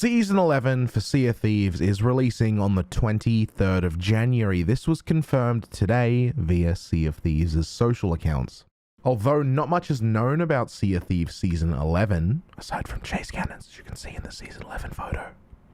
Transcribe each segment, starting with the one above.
Season 11 for Sea of Thieves is releasing on the 23rd of January. This was confirmed today via Sea of Thieves' social accounts. Although not much is known about Sea of Thieves Season 11, aside from chase cannons, as you can see in the Season 11 photo,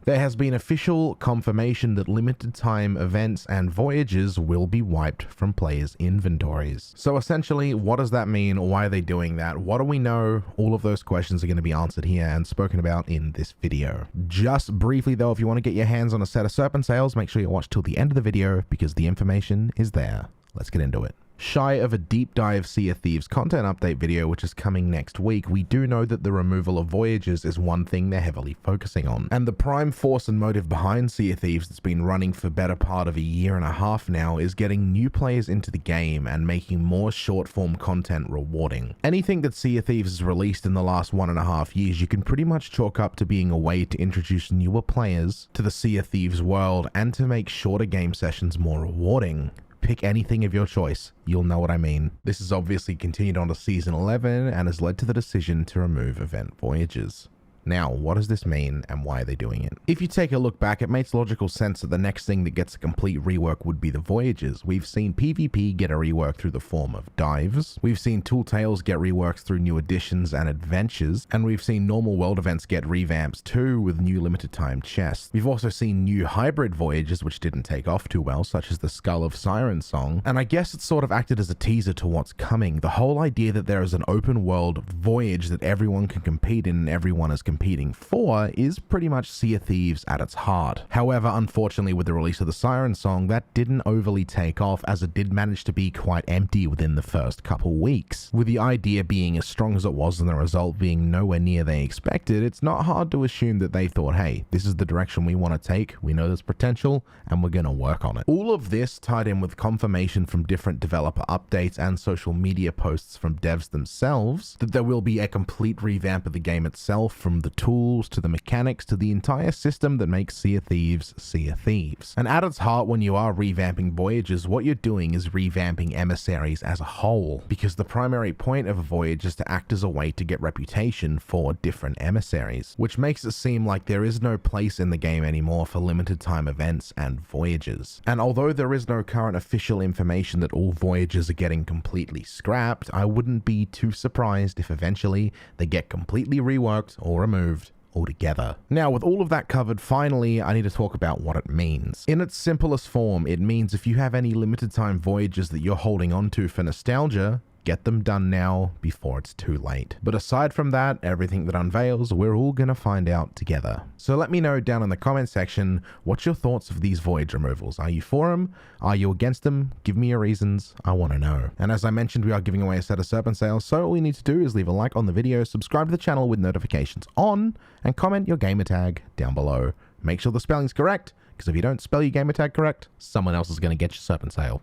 there has been official confirmation that limited time events and voyages will be wiped from players' inventories. So essentially, what does that mean? Why are they doing that? What do we know? All of those questions are going to be answered here and spoken about in this video. Just briefly though, if you want to get your hands on a set of serpent sails, make sure you watch till the end of the video because the information is there. Let's get into it. Shy of a deep dive Sea of Thieves content update video, which is coming next week, we do know that the removal of voyages is one thing they're heavily focusing on. And the prime force and motive behind Sea of Thieves that's been running for better part of a year and a half now is getting new players into the game and making more short-form content rewarding. Anything that Sea of Thieves has released in the last 1.5 years, you can pretty much chalk up to being a way to introduce newer players to the Sea of Thieves world and to make shorter game sessions more rewarding. Pick anything of your choice, you'll know what I mean. This has obviously continued on to Season 11 and has led to the decision to remove event voyages. Now, what does this mean and why are they doing it? If you take a look back, it makes logical sense that the next thing that gets a complete rework would be the voyages. We've seen PvP get a rework through the form of dives. We've seen Tool Tales get reworks through new additions and adventures. And we've seen normal world events get revamps too with new limited time chests. We've also seen new hybrid voyages which didn't take off too well, such as the Skull of Siren Song. And I guess it sort of acted as a teaser to what's coming. The whole idea that there is an open world voyage that everyone can compete in and everyone is competing for is pretty much Sea of Thieves at its heart. However, unfortunately with the release of the Siren Song, that didn't overly take off as it did manage to be quite empty within the first couple weeks. With the idea being as strong as it was and the result being nowhere near they expected, it's not hard to assume that they thought, hey, this is the direction we want to take, we know there's potential, and we're going to work on it. All of this tied in with confirmation from different developer updates and social media posts from devs themselves that there will be a complete revamp of the game itself, from the tools to the mechanics to the entire system that makes Sea of Thieves Sea of Thieves. And at its heart, when you are revamping voyages, what you're doing is revamping emissaries as a whole, because the primary point of a voyage is to act as a way to get reputation for different emissaries, which makes it seem like there is no place in the game anymore for limited time events and voyages. And although there is no current official information that all voyages are getting completely scrapped, I wouldn't be too surprised if eventually they get completely reworked or removed altogether. Now, with all of that covered, finally, I need to talk about what it means. In its simplest form, it means if you have any limited time voyages that you're holding on to for nostalgia, get them done now before it's too late. But aside from that, everything that unveils, we're all gonna find out together. So let me know down in the comment section, what's your thoughts of these voyage removals? Are you for them? Are you against them? Give me your reasons. I want to know. And as I mentioned, we are giving away a set of serpent sails, so all you need to do is leave a like on the video, subscribe to the channel with notifications on, and comment your gamer tag down below. Make sure the spelling's correct, because if you don't spell your gamer tag correct, someone else is going to get your serpent sail.